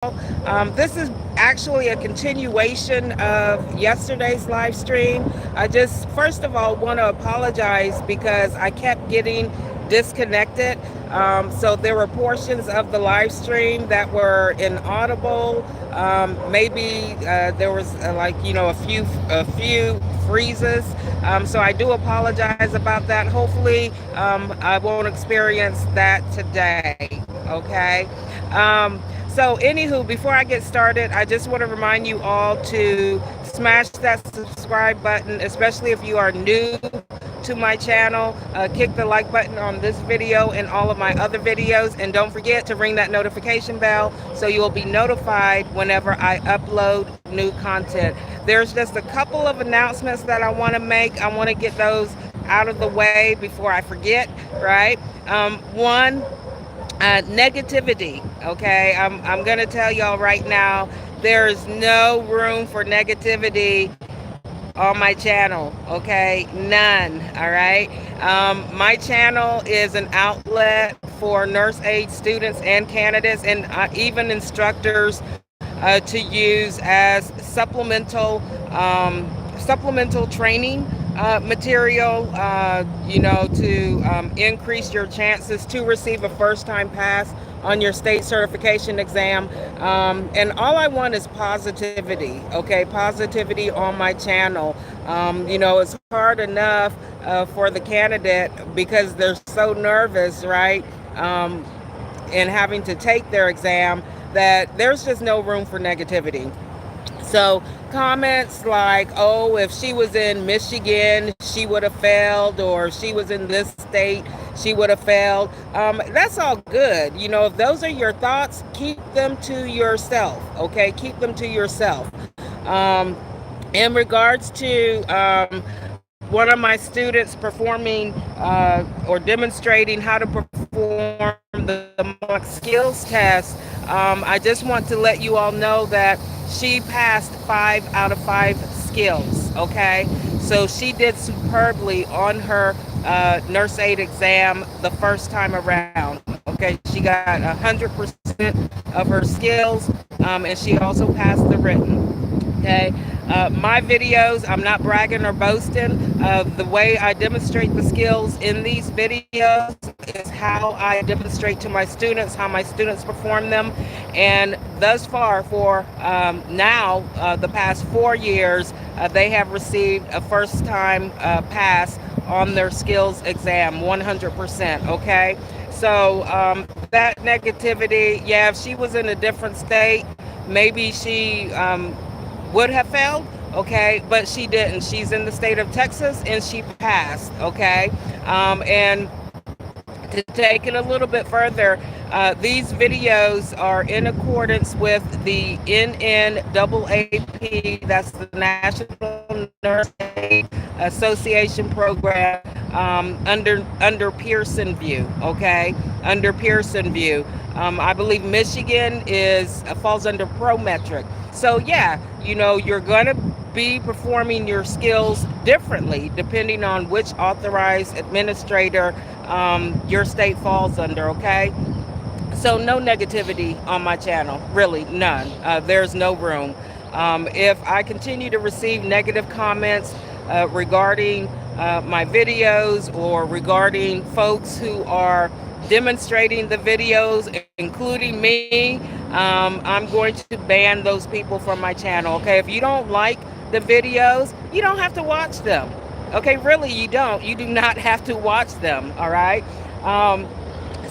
This is actually a continuation of yesterday's live stream. I just, first of all, want to apologize because I kept getting disconnected. So there were portions of the live stream that were inaudible. Maybe there was a few freezes. So I do apologize about that. Hopefully, I won't experience that today. Okay. So, anywho, before I get started, I just want to remind you all to smash that subscribe button, especially if you are new to my channel. Click the like button on this video and all of my other videos. And don't forget to ring that notification bell so you will be notified whenever I upload new content. There's just a couple of announcements that I want to make. I want to get those out of the way before I forget, right? One, negativity. Okay, I'm gonna tell y'all right now, there's no room for negativity on my channel. Okay, none. All right. My channel is an outlet for nurse aid students and candidates, and even instructors to use as supplemental training material, to increase your chances to receive a first-time pass on your state certification exam. And all I want is positivity, okay? Positivity on my channel. It's hard enough for the candidate because they're so nervous, right? And having to take their exam, that there's just no room for negativity. So comments like, oh, if she was in Michigan, she would have failed, or if she was in this state, she would have failed. That's all good. If those are your thoughts, keep them to yourself. Okay, keep them to yourself. In regards to one of my students performing or demonstrating how to perform the mock skills test, I just want to let you all know that she passed 5 out of 5 skills. Okay, so she did superbly on her nurse aid exam the first time around. Okay, she got 100% of her skills, and she also passed the written. Okay, my videos, I'm not bragging or boasting. The way I demonstrate the skills in these videos is how I demonstrate to my students, how my students perform them. And thus far, for the past 4 years, they have received a first time pass on their skills exam, 100%. Okay, so that negativity, yeah, if she was in a different state, maybe she would have failed. Okay, but she didn't. She's in the state of Texas and she passed. Okay, and to take it a little bit further, these videos are in accordance with the NNAAP, that's the National Nurse Aid Association program, under Pearson View. Okay, under Pearson View. I believe Michigan falls under Prometric. So yeah, you're gonna be performing your skills differently depending on which authorized administrator your state falls under. Okay, so no negativity on my channel, really none. There's no room. If I continue to receive negative comments regarding my videos, or regarding folks who are demonstrating the videos, including me, I'm going to ban those people from my channel. Okay, if you don't like the videos, you don't have to watch them. Okay, really, you don't. You do not have to watch them. All right.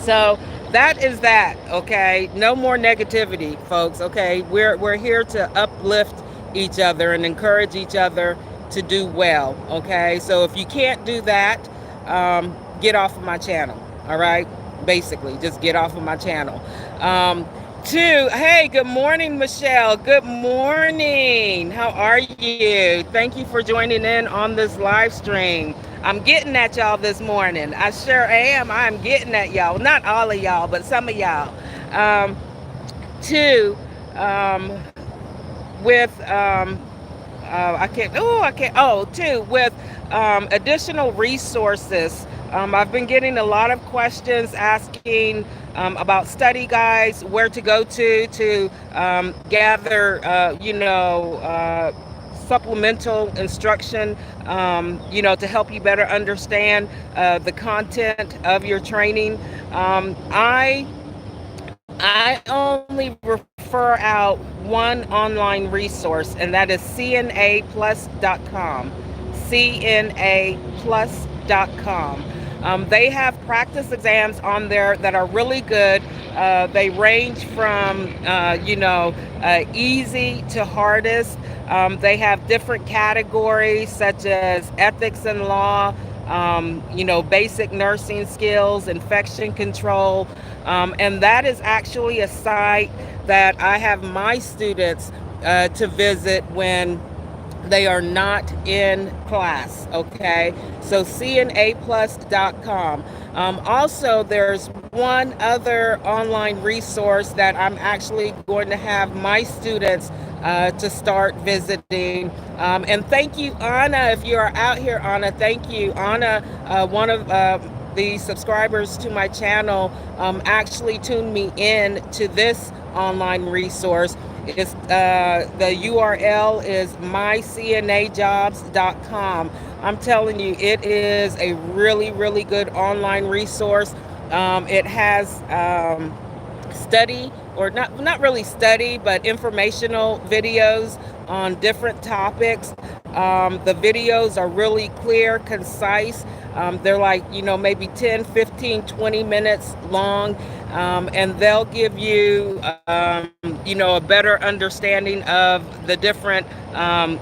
So that is that. Okay, no more negativity, folks. Okay, we're here to uplift each other and encourage each other to do well. Okay, so if you can't do that, get off of my channel. All right, basically, just get off of my channel. Two, hey, good morning, Michelle. Good morning. How are you? Thank you for joining in on this live stream. I'm getting at y'all this morning. I sure am. I'm getting at y'all. Not all of y'all, but some of y'all. Two, with I can't. Oh, I can't. Oh, two, with additional resources I've been getting a lot of questions asking about study guides, where to go to gather, supplemental instruction, to help you better understand the content of your training. I only refer out one online resource, and that is cnaplus.com. cnaplus.com. They have practice exams on there that are really good. They range from, easy to hardest. They have different categories such as ethics and law, basic nursing skills, infection control. And that is actually a site that I have my students to visit when they are not in class. Okay, so cnaplus.com. Also, there's one other online resource that I'm actually going to have my students to start visiting. And thank you, Anna, if you are out here, Anna. Thank you, Anna. One of the subscribers to my channel actually tuned me in to this online resource. It's the URL is mycnajobs.com. I'm telling you, it is a really, really good online resource. It has study, or not really study, but informational videos on different topics. The videos are really clear, concise. They're like, maybe 10, 15, 20 minutes long. And they'll give you, a better understanding of the different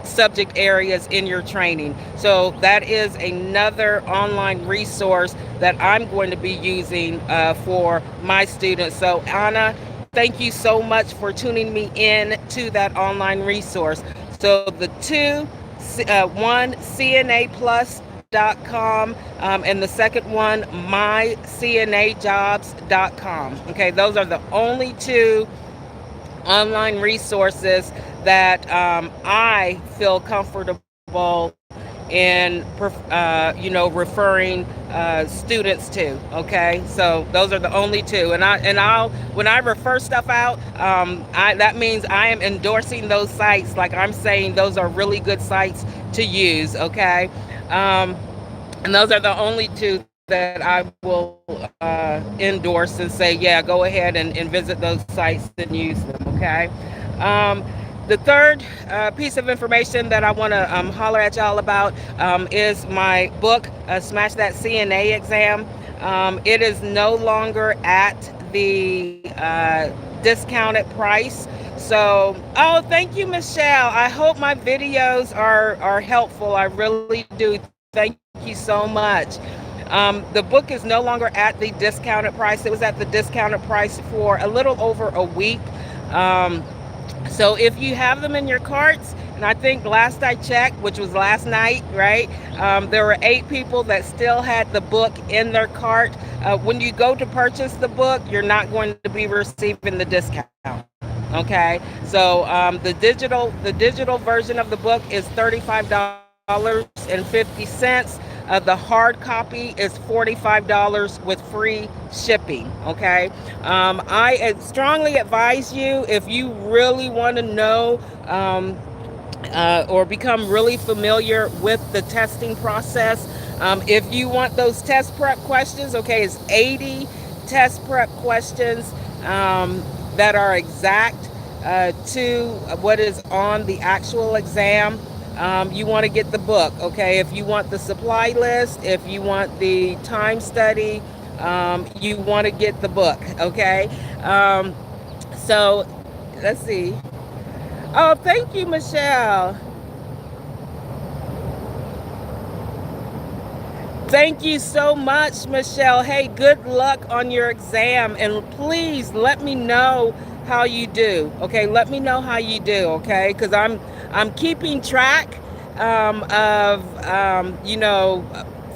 subject areas in your training. So that is another online resource that I'm going to be using for my students. So Anna, thank you so much for tuning me in to that online resource. So the one, cnaplus.com, and the second one, mycnajobs.com. Okay, those are the only two online resources that I feel comfortable in, referring students to. Okay, so those are the only two, and I'll when I refer stuff out, that means I am endorsing those sites. Like I'm saying, those are really good sites to use. Okay, and those are the only two that I will endorse and say, yeah, go ahead and visit those sites and use them. Okay. The third piece of information that I want to holler at y'all about is my book, Smash That CNA Exam. It is no longer at the discounted price. So, oh, thank you, Michelle. I hope my videos are helpful. I really do. Thank you so much. The book is no longer at the discounted price. It was at the discounted price for a little over a week. So if you have them in your carts, and I think last I checked, which was last night, right, there were 8 people that still had the book in their cart. When you go to purchase the book, you're not going to be receiving the discount. Okay, so the digital version of the book is $35.50. The hard copy is $45 with free shipping. Okay, I strongly advise you, if you really want to know or become really familiar with the testing process, if you want those test prep questions, okay, it's 80 test prep questions that are exact to what is on the actual exam. You want to get the book. Okay, if you want the supply list, if you want the time study, you want to get the book. Okay, so let's see. Oh, thank you, Michelle. Thank you so much, Michelle. Hey, good luck on your exam, and please let me know how you do. Okay, let me know how you do. Okay, because I'm keeping track of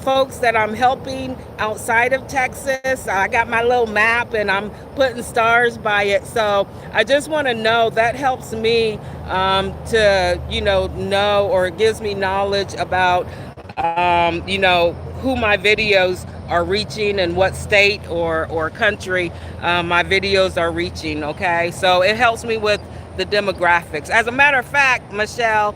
folks that I'm helping outside of Texas. I got my little map and I'm putting stars by it. So I just want to know, that helps me to know, or it gives me knowledge about who my videos are reaching and what state or country my videos are reaching. Okay, so it helps me with the demographics. As a matter of fact, Michelle,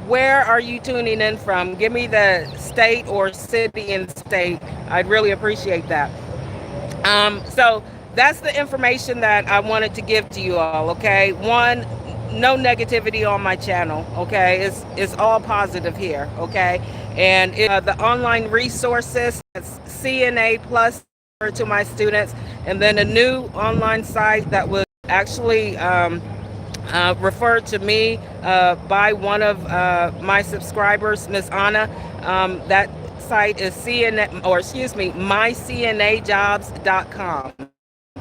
where are you tuning in from? Give me the state or city and state. I'd really appreciate that. So that's the information that I wanted to give to you all. Okay, one, no negativity on my channel. Okay, it's all positive here. Okay, and the online resources, that's CNA Plus to my students, and then a new online site that was actually referred to me by one of my subscribers, Miss Anna. That site is CNA, or excuse me, mycnajobs.com.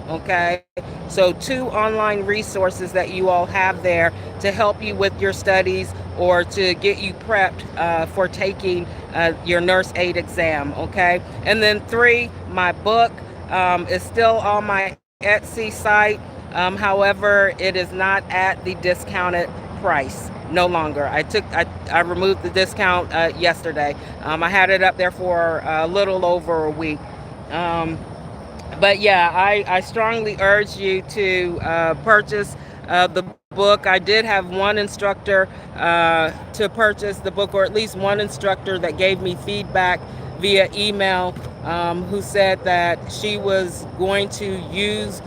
Okay, so 2 online resources that you all have there to help you with your studies or to get you prepped for taking your nurse aid exam. Okay, and then 3, my book is still on my Etsy site. However, it is not at the discounted price no longer. I removed the discount yesterday. I had it up there for a little over a week. But yeah, I strongly urge you to purchase the book. I did have one instructor to purchase the book, or at least one instructor that gave me feedback via email, who said that she was going to use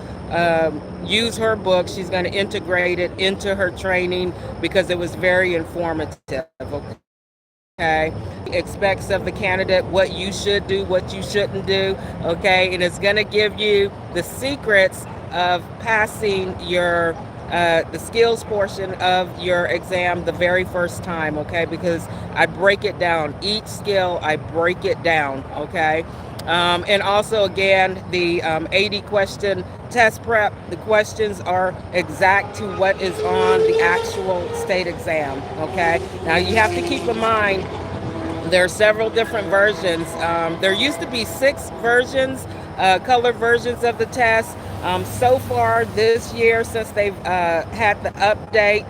her book. She's going to integrate it into her training because it was very informative. Okay, expects of the candidate what you should do, what you shouldn't do. Okay, and it's going to give you the secrets of passing your the skills portion of your exam the very first time. Okay, because I break it down, each skill I break it down. Okay, and also again the 80 question test prep. The questions are exact to what is on the actual state exam. Okay, now you have to keep in mind there are several different versions. There used to be 6 versions, color versions of the test. So far this year, since they've had the update,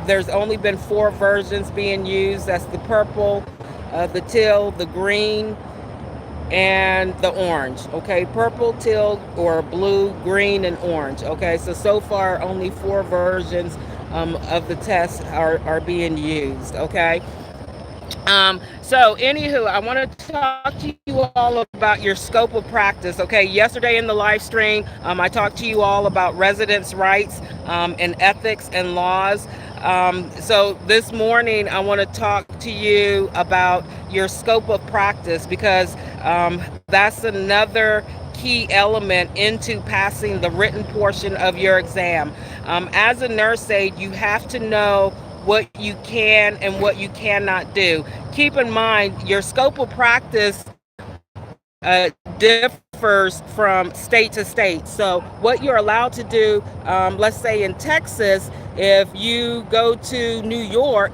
there's only been 4 versions being used. That's the purple, the teal, the green, and the orange. Okay, purple, teal, or blue, green, and orange. Okay, so far only 4 versions of the test are being used. Okay. So anywho, I want to talk to you all about your scope of practice. Okay, yesterday in the live stream, I talked to you all about residents' rights and ethics and laws. So this morning, I want to talk to you about your scope of practice, because that's another key element into passing the written portion of your exam. As a nurse aide, you have to know what you can and what you cannot do. Keep in mind, your scope of practice differs from state to state. So what you're allowed to do, let's say in Texas, if you go to New York,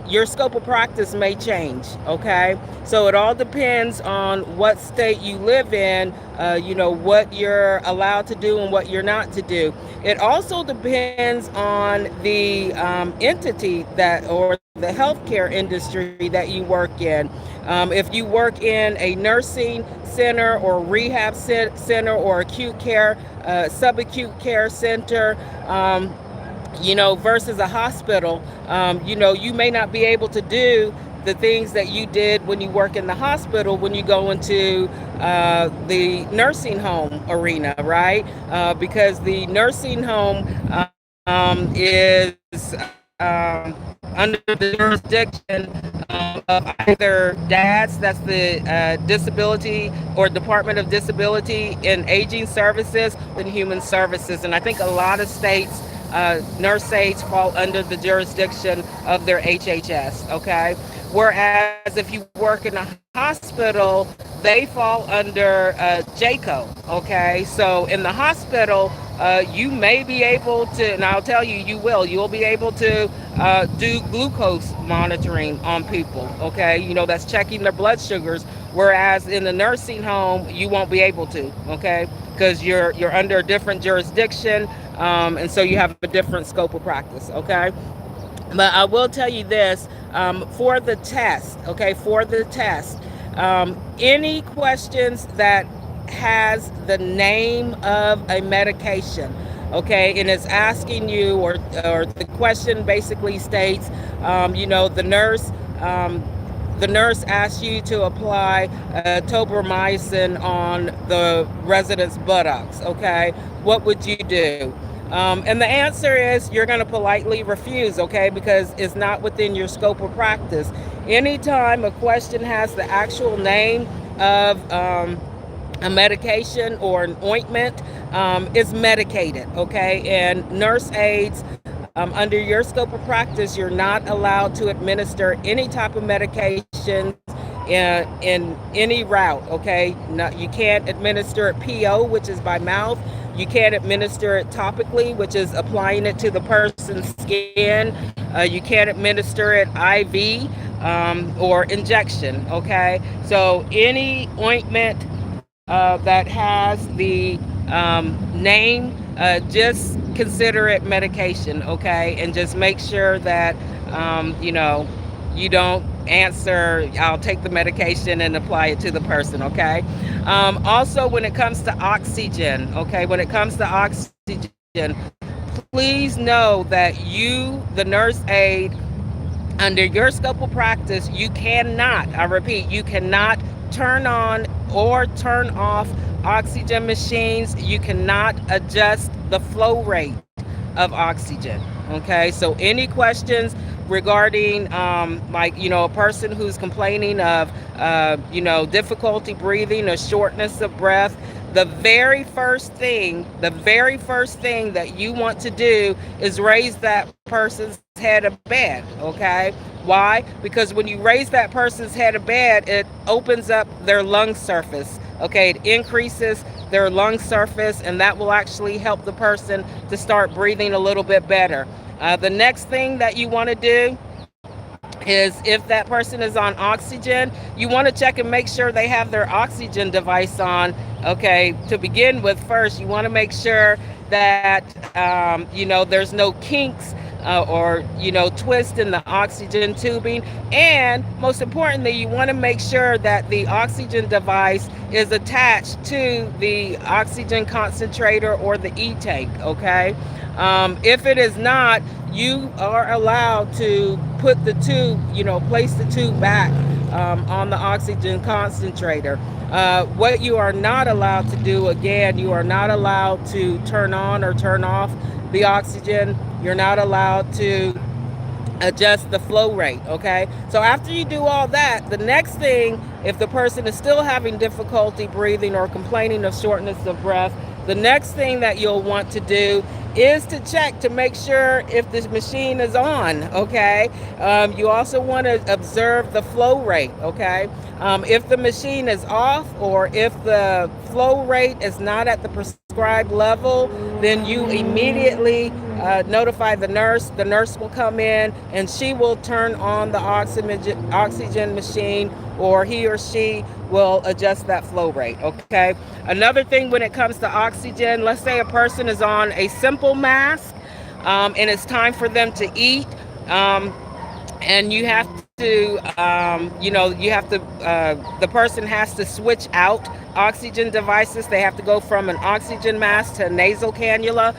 your scope of practice may change. Okay, so it all depends on what state you live in, what you're allowed to do and what you're not to do. It also depends on the entity that, or the healthcare industry that you work in. If you work in a nursing center or rehab center or acute care, subacute care center, versus a hospital, you may not be able to do the things that you did when you work in the hospital when you go into the nursing home arena, right? Because the nursing home is under the jurisdiction of either DADS, that's the Disability or Department of Disability and Aging Services, and Human Services. And I think a lot of states, nurse aides fall under the jurisdiction of their HHS, okay? Whereas if you work in a hospital, they fall under JCAHO, okay? So in the hospital, you may be able to, and I'll tell you, you'll be able to do glucose monitoring on people, okay? That's checking their blood sugars, whereas in the nursing home, you won't be able to, okay? Because you're under a different jurisdiction, and so you have a different scope of practice, okay? But I will tell you this, for the test, okay, for the test, any questions that has the name of a medication, okay, and it's asking you, or the question basically states, um, the nurse asks you to apply tobramycin on the resident's buttocks, okay, what would you do? And the answer is you're going to politely refuse, okay, because it's not within your scope of practice. Anytime a question has the actual name of a medication or an ointment, is medicated, okay? And nurse aides, under your scope of practice, you're not allowed to administer any type of medications in any route, okay? No, you can't administer it PO, which is by mouth. You can't administer it topically, which is applying it to the person's skin. You can't administer it IV or injection, okay? So any ointment that has the name, just consider it medication, okay? And just make sure that, you don't answer, I'll take the medication and apply it to the person, okay? Also, when it comes to oxygen, okay, when it comes to oxygen, please know that you, the nurse aide, under your scope of practice, you cannot, I repeat, you cannot turn on or turn off oxygen machines. You cannot adjust the flow rate of oxygen. Okay, so any questions regarding a person who's complaining of difficulty breathing or shortness of breath, the very first thing that you want to do is raise that person's head of bed, okay? Why? Because when you raise that person's head of bed, it opens up their lung surface, okay? It increases their lung surface, and that will actually help the person to start breathing a little bit better. The next thing that you want to do is, if that person is on oxygen, you want to check and make sure they have their oxygen device on. Okay, to begin with, first you want to make sure that there's no kinks or twist in the oxygen tubing, and most importantly, you want to make sure that the oxygen device is attached to the oxygen concentrator or the e-tank, okay? If it is not, you are allowed to put the tube, place the tube back on the oxygen concentrator. What you are not allowed to do, again, you are not allowed to turn on or turn off the oxygen. You're not allowed to adjust the flow rate, okay? So after you do all that, the next thing, if the person is still having difficulty breathing or complaining of shortness of breath, the next thing that you'll want to do is to check to make sure if this machine is on, okay? You also want to observe the flow rate, okay? If the machine is off, or if the flow rate is not at the prescribed level, then you immediately notify the nurse. The nurse will come in and she will turn on the oxygen machine, or he or she will adjust that flow rate, okay? Another thing when it comes to oxygen, let's say a person is on a simple mask and it's time for them to eat, and you have to, the person has to switch out oxygen devices. They have to go from an oxygen mask to a nasal cannula.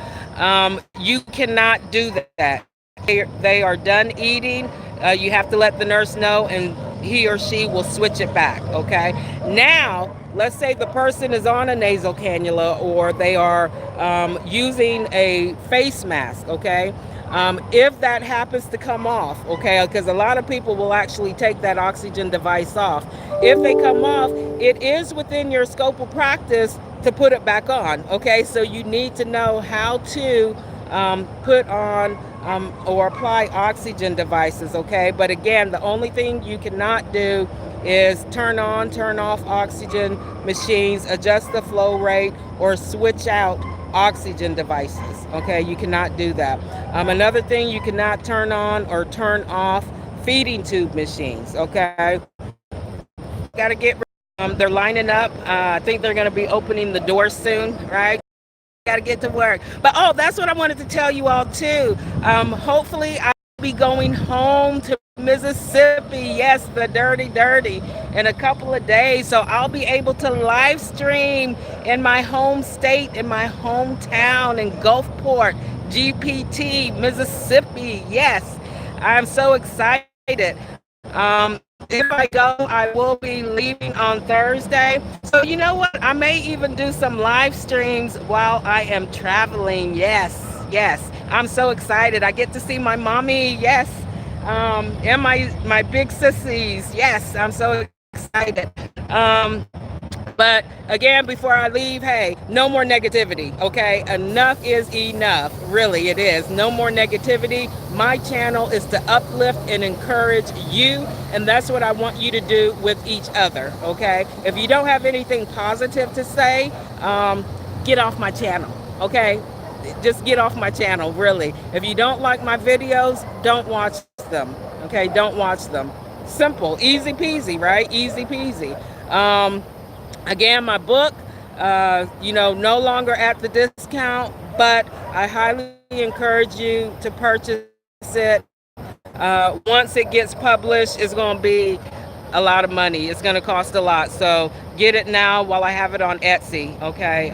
You cannot do that. They are done eating. You have to let the nurse know, and he or she will switch it back, okay? Now, let's say the person is on a nasal cannula, or they are using a face mask, okay? If that happens to come off, okay, because a lot of people will actually take that oxygen device off. If they come off, it is within your scope of practice to put it back on, okay? So you need to know how to put on or apply oxygen devices, okay? But again, the only thing you cannot do is turn on, turn off oxygen machines, adjust the flow rate, or switch out oxygen devices, okay? You cannot do that. Another thing, you cannot turn on or turn off feeding tube machines, okay? Got to get, they're lining up. I think they're going to be opening the door soon, right? Got to get to work. But, that's what I wanted to tell you all too. Hopefully I'll be going home to Mississippi. Yes, the dirty, in a couple of days. So I'll be able to live stream in my home state, in my hometown in Gulfport, GPT, Mississippi. Yes, I'm so excited. If I go, I will be leaving on Thursday. So you know what? I may even do some live streams while I am traveling. Yes. I'm so excited. I get to see my mommy. Yes. And my big sissies. Yes, I'm so excited. But again, before I leave, hey, no more negativity, okay? Enough is enough. Really, it is. No more negativity. My channel is to uplift and encourage you, and that's what I want you to do with each other, okay? If you don't have anything positive to say, get off my channel, okay? Just get off my channel, really. If you don't like my videos, don't watch them, okay? Don't watch them. Simple, easy peasy, right? Easy peasy. Again, my book, no longer at the discount, but I highly encourage you to purchase it. Once it gets published, it's going to be a lot of money. It's going to cost a lot. So get it now while I have it on Etsy, okay?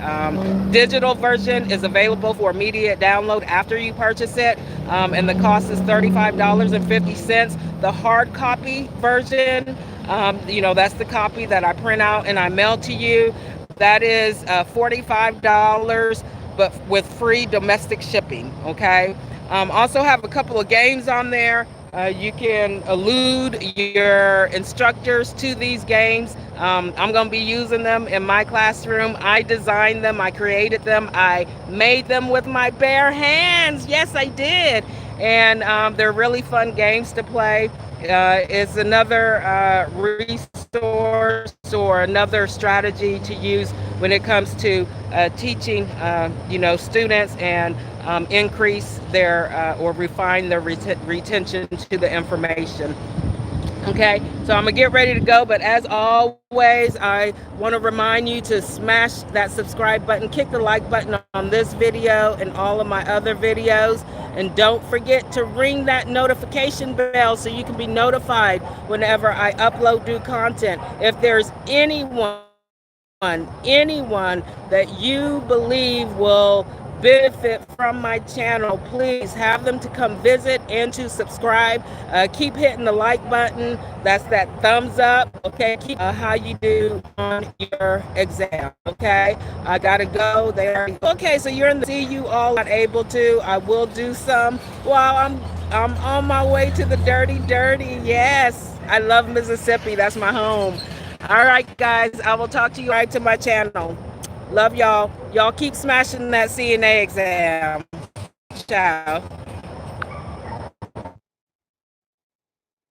Digital version is available for immediate download after you purchase it, and the cost is $35.50. The hard copy version, that's the copy that I print out and I mail to you. That is $45, but with free domestic shipping, okay? Also have a couple of games on there. You can elude your instructors to these games. I'm going to be using them in my classroom. I designed them. I created them. I made them with my bare hands. Yes, I did. And they're really fun games to play. It's another resource or another strategy to use when it comes to teaching, students and increase their or refine their retention to the information. Okay, so I'm gonna get ready to go, but as always, I want to remind you to smash that subscribe button, kick the like button on this video and all of my other videos, and don't forget to ring that notification bell so you can be notified whenever I upload new content. If there's anyone that you believe will benefit from my channel, please have them to come visit and to subscribe. Keep hitting the like button. That's that thumbs up. Okay, keep how you do on your exam. Okay, I gotta go there. Okay, so you're in the see you all not able to. I will do some while I'm on my way to the dirty. Yes, I love Mississippi. That's my home. All right, guys, I will talk to you right to my channel. Love y'all. Y'all keep smashing that CNA exam. Ciao.